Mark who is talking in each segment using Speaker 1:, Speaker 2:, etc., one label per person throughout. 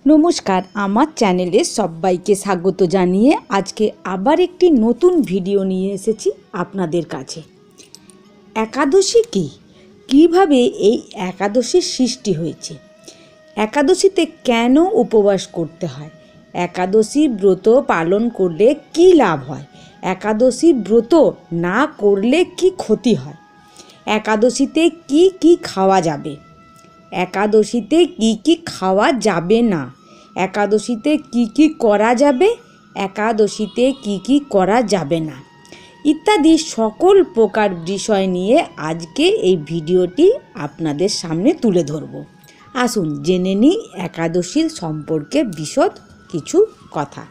Speaker 1: নমস্কার, আমার চ্যানেলে সবাইকে স্বাগত জানিয়ে আজকে আবার একটি নতুন ভিডিও নিয়ে এসেছি আপনাদের কাছে। একাদশী কী, কীভাবে এই একাদশীর সৃষ্টি হয়েছে, একাদশীতে কেন উপবাস করতে হয়, একাদশী ব্রত পালন করলে কী লাভ হয়, একাদশী ব্রত না করলে কী ক্ষতি হয়, একাদশীতে কি কি খাওয়া যাবে, একাদশীতে কি কি খাওয়া যাবে না, একাদশীতে কি কি করা যাবে, একাদশীতে কি কি করা যাবে না ইত্যাদি সকল প্রকার বিষয় নিয়ে আজকে এই ভিডিওটি আপনাদের সামনে তুলে ধরব। আসুন জেনে নিই একাদশীর সম্পর্কে বিশদ কিছু কথা।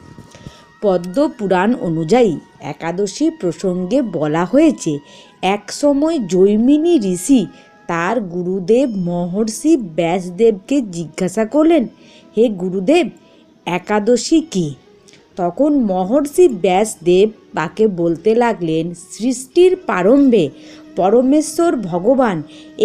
Speaker 1: পদ্ম পুরাণ অনুযায়ী একাদশী প্রসঙ্গে বলা হয়েছে, এক সময় জৈমিনী ঋষি তার গুরুদেব মহর্ষি ব্যাসদেবকে জিজ্ঞাসা করলেন, হে গুরুদেব, একাদশী কী? তখন মহর্ষি ব্যাসদেব তাকে বলতে লাগলেন, সৃষ্টির প্রারম্ভে পরমেশ্বর ভগবান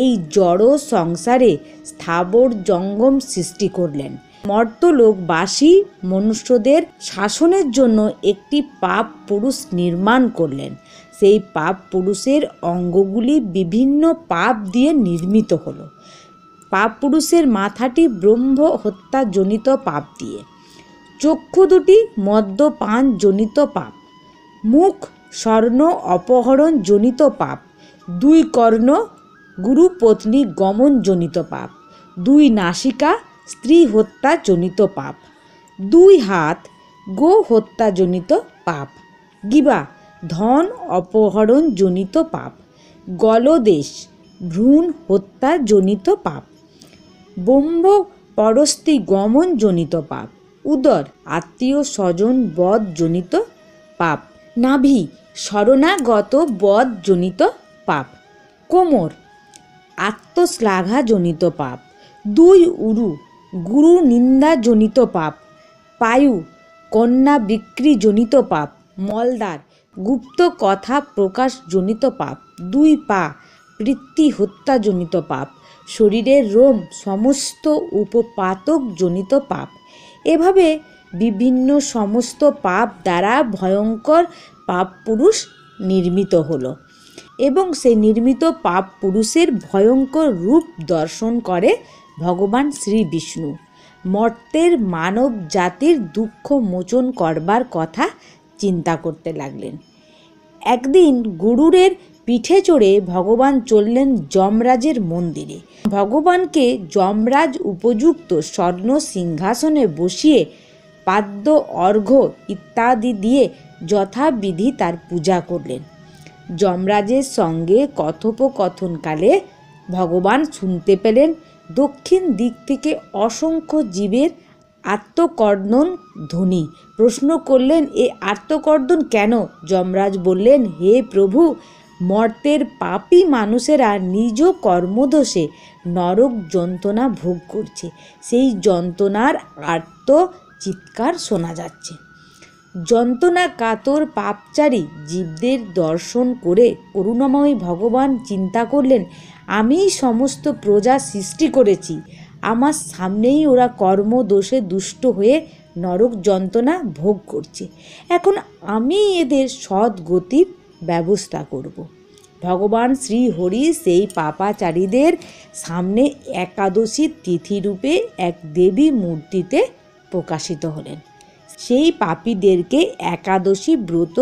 Speaker 1: এই জড় সংসারে স্থাবর জঙ্গম সৃষ্টি করলেন। মর্তলোকবাসী মনুষ্যদের শাসনের জন্য একটি পাপ পুরুষ নির্মাণ করলেন। সেই পাপ পুরুষের অঙ্গগুলি বিভিন্ন পাপ দিয়ে নির্মিত হলো। পাপ পুরুষের মাথাটি ব্রহ্ম হত্যাজনিত পাপ দিয়ে, চক্ষু দুটি মদ্যপান জনিত পাপ, মুখ স্বর্ণ অপহরণ জনিত পাপ, দুই কর্ণ গুরুপত্নী গমন জনিত পাপ, দুই নাসিকা স্ত্রী হত্যা জনিত পাপ, দুই হাত গো হত্যা জনিত পাপ, গিবা ধন অপহরণ জনিত পাপ, গলদেশ ভ্রূণ হত্যা জনিত পাপ, ব্রহ্ম পরস্তি গমন জনিত পাপ, উদর আত্মীয় স্বজন বধ জনিত পাপ, নাভি শরণাগত বধ জনিত পাপ, কোমর আত্মশ্লাঘা জনিত পাপ, দুই উরু গুরু নিন্দা জনিত পাপ, পায়ু কন্যা বিক্রি জনিত পাপ, মলদ্বার গুপ্ত কথা প্রকাশ জনিত পাপ, দুই পা বৃত্তি হত্যা জনিত পাপ, শরীরের রোম সমস্ত উপপাতক জনিত পাপ। এভাবে বিভিন্ন সমস্ত পাপ দ্বারা ভয়ঙ্কর পাপ পুরুষ নির্মিত হলো এবং সেই নির্মিত পাপ পুরুষের ভয়ঙ্কর রূপ দর্শন করে ভগবান শ্রী বিষ্ণু। মর্তের মানব জাতির দুঃখ মোচন করবার কথা চিন্তা করতে লাগলেন। একদিন গরুড়ের পিঠে চড়ে ভগবান চললেন যমরাজের মন্দিরে। ভগবানকে যমরাজ উপযুক্ত স্বর্ণ সিংহাসনে বসিয়ে পাদ্য অর্ঘ্য ইত্যাদি দিয়ে যথাবিধি তার পূজা করলেন। যমরাজের সঙ্গে কথোপকথনকালে ভগবান শুনতে পেলেন দক্ষিণ দিক থেকে অসংখ্য জীবের আর্তকর্দন ধ্বনি। প্রশ্ন করলেন, এ আর্তকর্দন কেন? যমরাজ বললেন, হে প্রভু, মর্তের পাপী মানুষেরা নিজ কর্মদোষে নরক যন্ত্রণা ভোগ করছে, সেই যন্ত্রণার আর্ত চিৎকার শোনা যাচ্ছে। যন্ত্রণা কাতর পাপচারী জীবদের দর্শন করে করুণাময় ভগবান চিন্তা করলেন, আমিই সমস্ত প্রজা সৃষ্টি করেছি, আমার সামনেই ওরা কর্মদোষে দুষ্ট হয়ে নরক যন্ত্রণা ভোগ করছে, এখন আমি এদের সদ্গতির ব্যবস্থা করব। ভগবান শ্রীহরি সেই পাপাচারীদের সামনে একাদশী তিথিরূপে এক দেবী মূর্তিতে প্রকাশিত হলেন। সেই পাপীদেরকে একাদশী ব্রত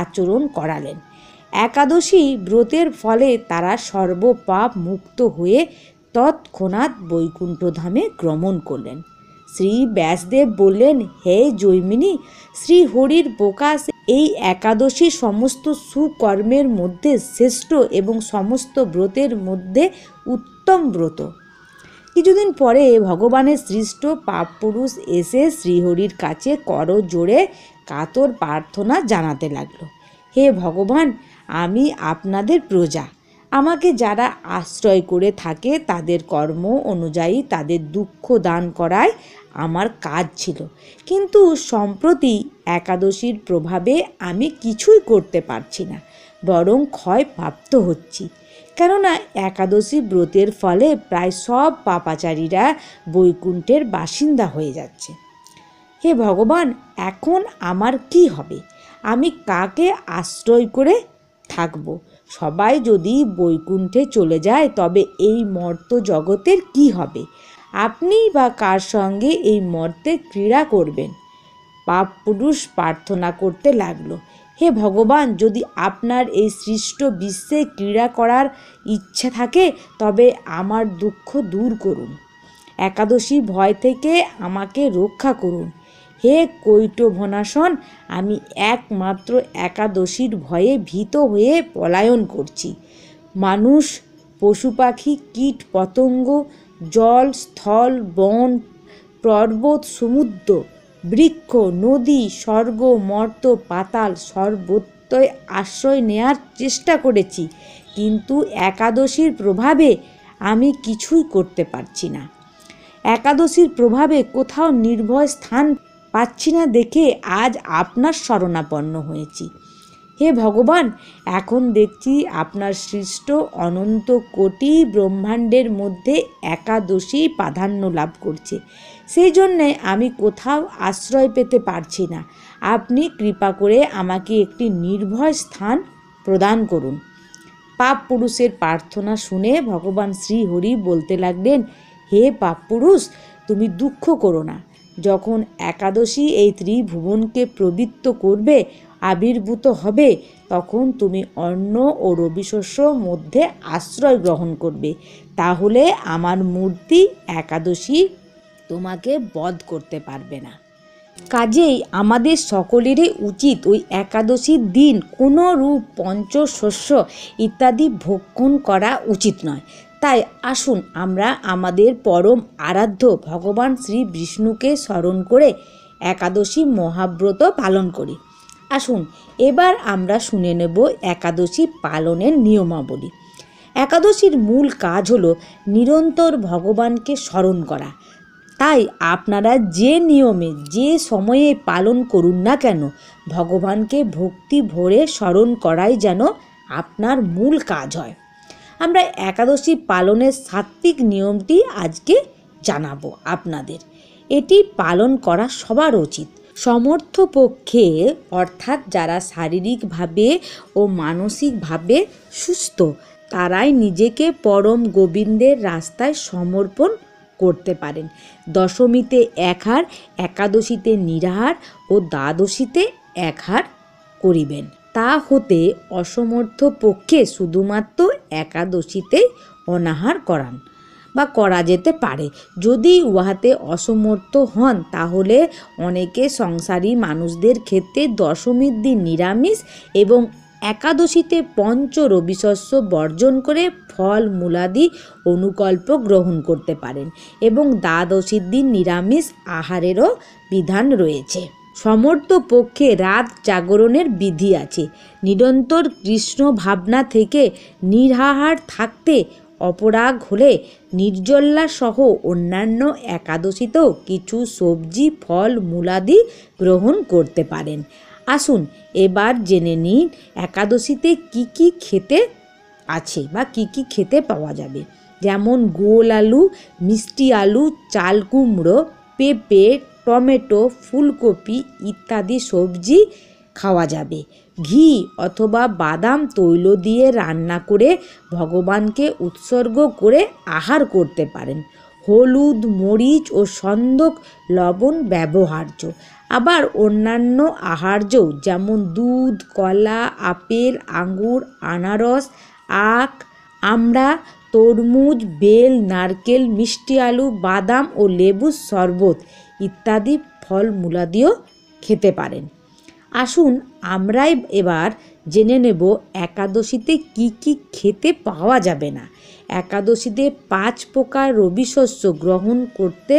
Speaker 1: আচরণ করালেন। একাদশী ব্রতের ফলে তারা সর্বপাপ মুক্ত হয়ে তৎক্ষণাৎ বৈকুণ্ঠধামে গমন করলেন। শ্রী ব্যাসদেব বললেন, হে জৈমিনী, শ্রীহরির প্রকাশ এই একাদশী সমস্ত সুকর্মের মধ্যে শ্রেষ্ঠ এবং সমস্ত ব্রতের মধ্যে উত্তম ব্রত। কিছুদিন পরে ভগবানের সৃষ্ট পাপ পুরুষ এসে শ্রীহরির কাছে করজোড়ে কাতর প্রার্থনা জানাতে লাগলো, হে ভগবান, আমি আপনাদের প্রজা, আমাকে যারা আশ্রয় করে থাকে তাদের কর্ম অনুযায়ী তাদের দুঃখ দান করাই আমার কাজ ছিল, কিন্তু সম্প্রতি একাদশীর প্রভাবে আমি কিছুই করতে পারছি না, বরং ক্ষয়প্রাপ্ত হচ্ছি। কেননা একাদশী ব্রতের ফলে প্রায় সব পাপাচারীরা বৈকুণ্ঠের বাসিন্দা হয়ে যাচ্ছে। হে ভগবান, এখন আমার কি হবে? আমি কাকে আশ্রয় করে থাকব? সবাই যদি বৈকুণ্ঠে চলে যায় তবে এই মর্ত জগতের কি হবে? আপনিই বা কার সঙ্গে এই মর্তে ক্রীড়া করবেন? পাপ পুরুষ প্রার্থনা করতে লাগলো, হে ভগবান, যদি আপনার এই সৃষ্ট বিশ্বে ক্রীড়া করার ইচ্ছা থাকে তবে আমার দুঃখ দূর করুন। একাদশী ভয় থেকে আমাকে রক্ষা করুন। হে কৈটভনাশন, আমি একমাত্র একাদশীর ভয়ে ভীত হয়ে পলায়ন করছি। মানুষ, পশু পাখি, কীট পতঙ্গ, জল, স্থল, বন, পর্বত, সমুদ্র, বৃক্ষ, নদী, স্বর্গ, মর্ত, পাতাল সর্বত্রই আশ্রয় নেয়ার চেষ্টা করেছি, কিন্তু একাদশীর প্রভাবে আমি কিছুই করতে পারছি না। একাদশীর প্রভাবে কোথাও নির্ভয় স্থান পাচ্ছি না দেখে আজ আপনার শরণাপন্ন হয়েছি। হে ভগবান, এখন দেখছি আপনার সৃষ্ট অনন্ত কোটি ব্রহ্মাণ্ডের মধ্যে একাদশী প্রাধান্য লাভ করছে। সেই জন্যে আমি কোথাও আশ্রয় পেতে পারছি না। আপনি কৃপা করে আমাকে একটি নির্ভয় স্থান প্রদান করুন। পাপ পুরুষের প্রার্থনা শুনে ভগবান শ্রীহরি বলতে লাগলেন, হে পাপ পুরুষ, তুমি দুঃখ করো না। যখন একাদশী এই ত্রিভুবনকে প্রবৃত্ত করবে, আবির্ভূত হবে, তখন তুমি অন্ন ও রবিশস্য মধ্যে আশ্রয় গ্রহণ করবে। তাহলে আমার মূর্তি একাদশী তোমাকে বধ করতে পারবে না। কাজেই আমাদের সকলেরই উচিত ওই একাদশীর দিন কোনো রূপ পঞ্চশস্য ইত্যাদি ভক্ষণ করা উচিত নয়। তাই আসুন আমরা আমাদের পরম আরাধ্য ভগবান শ্রী বিষ্ণুকে স্মরণ করে একাদশী মহাব্রত পালন করি। আসুন এবার আমরা শুনে নেব একাদশী পালনের নিয়মাবলী। একাদশীর মূল কাজ হলো নিরন্তর ভগবানকে স্মরণ করা। তাই আপনারা যে নিয়মে যে সময়ে পালন করুন না কেন, ভগবানকে ভক্তি ভরে স্মরণ করাই যেন আপনার মূল কাজ হয়। আমরা একাদশী পালনের সাত্ত্বিক নিয়মটি আজকে জানাবো আপনাদের। এটি পালন করা সবার উচিত। সমর্থ পক্ষে অর্থাৎ যারা শারীরিকভাবে ও মানসিকভাবে সুস্থ, তারাই নিজেকে পরম গোবিন্দের রাস্তায় সমর্পণ করতে পারেন। দশমীতে এক হার, একাদশীতে নিরাহার ও দ্বাদশীতে এক হার করিবেন। তা হতে অসমর্থ পক্ষে শুধুমাত্র একাদশীতে অনাহার করা যেতে পারে। যদি উহাতে অসমর্থ হন তাহলে অনেকে সংসারী মানুষদের ক্ষেত্রে দশমীর দিন নিরামিষ এবং একাদশীতে পঞ্চ রবিশস্য বর্জন করে ফল মূলাদি অনুকল্প গ্রহণ করতে পারেন এবং দ্বাদশীর দিন নিরামিষ আহারেরও বিধান রয়েছে। সমর্থ পক্ষে রাত জাগরণের বিধি আছে। নিরন্তর কৃষ্ণ ভাবনা থেকে নিরাহার থাকতে অপরাগ হলে নির্জলা সহ অন্যান্য একাদশীতেও কিছু সবজি ফল মূলাদি গ্রহণ করতে পারেন। আসুন এবার জেনে নিন একাদশীতে কি কি খেতে আছে বা কি কি খেতে পাওয়া যাবে। যেমন গোল আলু, মিষ্টি আলু, চাল কুমড়ো, পেঁপে, টমেটো, ফুলকপি ইত্যাদি সবজি খাওয়া যাবে। ঘি অথবা বাদাম তৈল দিয়ে রান্না করে ভগবানকে উৎসর্গ করে আহার করতে পারেন। হলুদ, মরিচ ও সন্দক লবণ ব্যবহার্য। আবার অন্যান্য আহার্যও যেমন দুধ, কলা, আপেল, আঙ্গুর, আনারস, আখ, আমড়া, তরমুজ, বেল, নারকেল, মিষ্টি আলু, বাদাম ও লেবুর শরবত ইত্যাদি ফল মূলাদিও খেতে পারেন। আসুন আমরাই এবার জেনে নেব একাদশীতে কি কি খেতে পাওয়া যাবে না। একাদশীতে 5 প্রকার রবিশস্য গ্রহণ করতে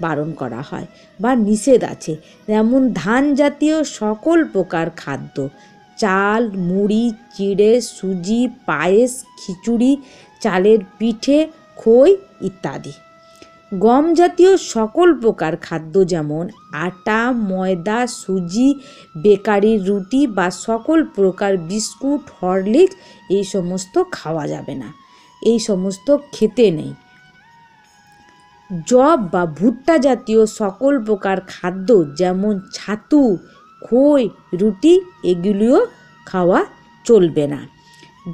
Speaker 1: বারণ করা হয় বা নিষেধ আছে। যেমন ধান জাতীয় সকল প্রকার খাদ্য, চাল, মুড়ি, চিড়ে, সুজি, পায়েস, খিচুড়ি, চালের পিঠে, খই ইত্যাদি। গম জাতীয় সকল প্রকার খাদ্য যেমন আটা, ময়দা, সুজি, বেকারির রুটি বা সকল প্রকার বিস্কুট, হরলিক্স এই সমস্ত খাওয়া যাবে না। এই সমস্ত খেতে নেই। জব বা ভুট্টা জাতীয় সকল প্রকার খাদ্য যেমন ছাতু, খই, রুটি এগুলিও খাওয়া চলবে না।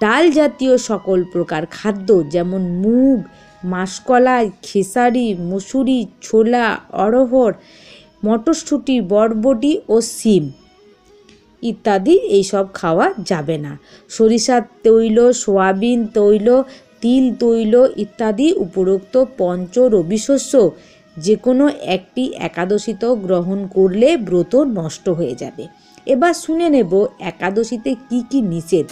Speaker 1: ডাল জাতীয় সকল প্রকার খাদ্য যেমন মুগ, মাসকলাই, খেসারি, মসুরি, ছোলা, অড়হর, মটরশুঁটি, বরবটি ও শিম ইত্যাদি এইসব খাওয়া যাবে না। সরিষার তৈল, সয়াবিন তৈল, তিল তৈল ইত্যাদি উপরোক্ত পঞ্চ রবি শস্য যে কোনো একটি একাদশীতেও গ্রহণ করলে ব্রত নষ্ট হয়ে যাবে। এবার শুনে নেব একাদশীতে কি কি নিষেধ।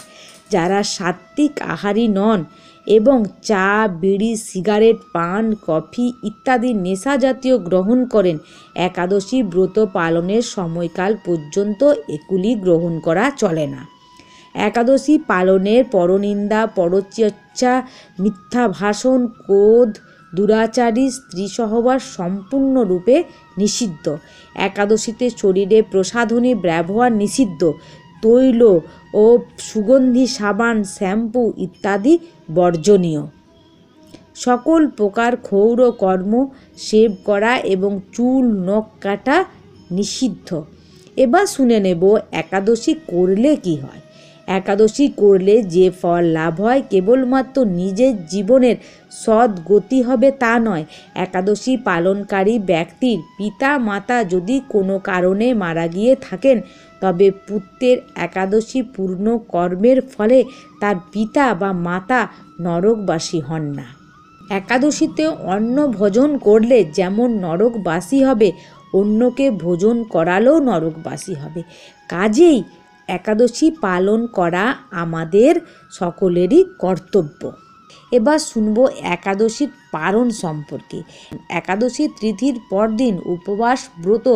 Speaker 1: যারা সাত্ত্বিক আহারী নন এবং চা, বিড়ি, সিগারেট, পান, কফি ইত্যাদি নেশা জাতীয় গ্রহণ করেন, একাদশী ব্রত পালনের সময়কাল পর্যন্ত এগুলি গ্রহণ করা চলে না। একাদশী পালনের পরনিন্দা, পরচর্চা, মিথ্যা ভাষণ, ক্রোধ, দুরাচারী, স্ত্রী সহবাস সম্পূর্ণরূপে নিষিদ্ধ। একাদশীতে শরীরে প্রসাধনী ব্যবহার নিষিদ্ধ। তৈল ও সুগন্ধি সাবান, শ্যাম্পু ইত্যাদি বর্জনীয়। সকল প্রকার ক্ষৌর কর্ম সেব করা এবং চুল নখ কাটা নিষিদ্ধ। এবার শুনে নেব একাদশী করলে কি হয়। একাদশী করলে যে ফল লাভ হয় কেবলমাত্র নিজের জীবনের সদ্গতি হবে তা নয়, একাদশী পালনকারী ব্যক্তির পিতা মাতা যদি কোনো কারণে মারা গিয়ে থাকেন তবে পুত্রের একাদশী পূর্ণ কর্মের ফলে তার পিতা বা মাতা নরকবাসী হন না। একাদশীতে অন্ন ভোজন করলে যেমন নরকবাসী হবে, অন্যকে ভোজন করালেও নরকবাসী হবে। কাজেই একাদশী পালন করা আমাদের সকলেরই কর্তব্য। এবার শুনব একাদশীর পারণ সম্পর্কে। একাদশী তিথির পরদিন উপবাস ব্রত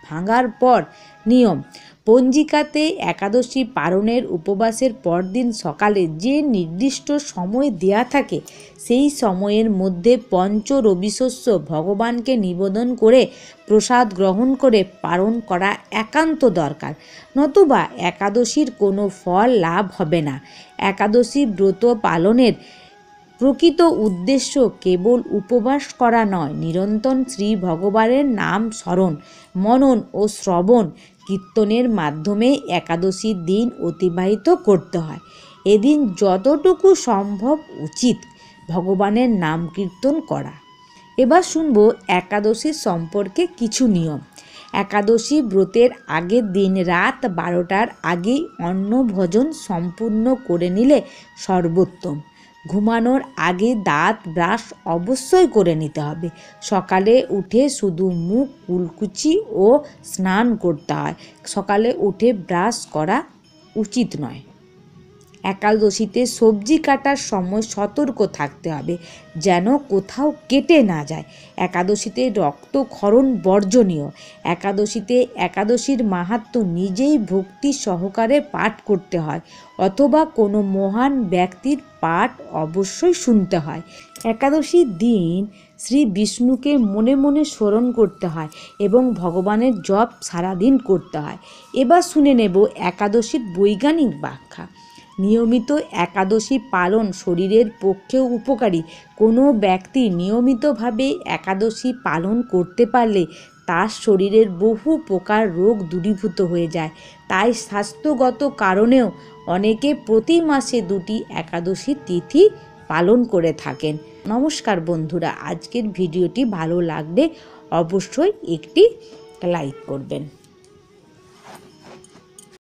Speaker 1: ভাঙার পর নিয়ম। পঞ্জিকাতে একাদশী পালনের উপবাসের পরদিন সকালে যে নির্দিষ্ট সময় দেয়া থাকে সেই সময়ের মধ্যে পঞ্চ রবিশস্য ভগবানকে নিবেদন করে প্রসাদ গ্রহণ করে পালন করা একান্ত দরকার, নতুবা একাদশীর কোনো ফল লাভ হবে না। একাদশী ব্রত পালনের প্রকৃত উদ্দেশ্য কেবল উপবাস করা নয়, নিরন্তর শ্রী ভগবানের নাম স্মরণ, মনন ও শ্রবণ কীর্তনের মাধ্যমে একাদশীর দিন অতিবাহিত করতে হয়। এদিন যতটুকু সম্ভব উচিত ভগবানের নাম কীর্তন করা। এবার শুনব একাদশীর সম্পর্কে কিছু নিয়ম। একাদশী ব্রতের আগের দিন রাত 12টার আগেই অন্ন ভোজন সম্পূর্ণ করে নিলে সর্বোত্তম। ঘুমানোর আগে দাঁত ব্রাশ অবশ্যই করে নিতে হবে। সকালে উঠে শুধু মুখ কুলকুচি ও স্নান করতে হয়, সকালে উঠে ব্রাশ করা উচিত নয়। একাদশীতে সবজি কাটার সময় সতর্ক থাকতে হবে যেন কোথাও কেটে না যায়। একাদশীতে রক্তক্ষরণ বর্জনীয়। একাদশীতে একাদশীর মাহাত্ম্য নিজেই ভক্তি সহকারে পাঠ করতে হয় অথবা কোনো মহান ব্যক্তির পাঠ অবশ্যই শুনতে হয়। একাদশীর দিন শ্রী বিষ্ণুকে মনে মনে স্মরণ করতে হয় এবং ভগবানের জপ সারাদিন করতে হয়। এবার শুনে নেব একাদশীর বৈজ্ঞানিক ব্যাখ্যা। নিয়মিত একাদশী পালন শরীরের পক্ষেও উপকারী। কোনো ব্যক্তি নিয়মিতভাবে একাদশী পালন করতে পারলে তার শরীরের বহু প্রকার রোগ দূরীভূত হয়ে যায়। তাই স্বাস্থ্যগত কারণেও অনেকে প্রতি মাসে 2টি একাদশী তিথি পালন করে থাকেন। নমস্কার বন্ধুরা, আজকের ভিডিওটি ভালো লাগলে অবশ্যই একটি লাইক করবেন।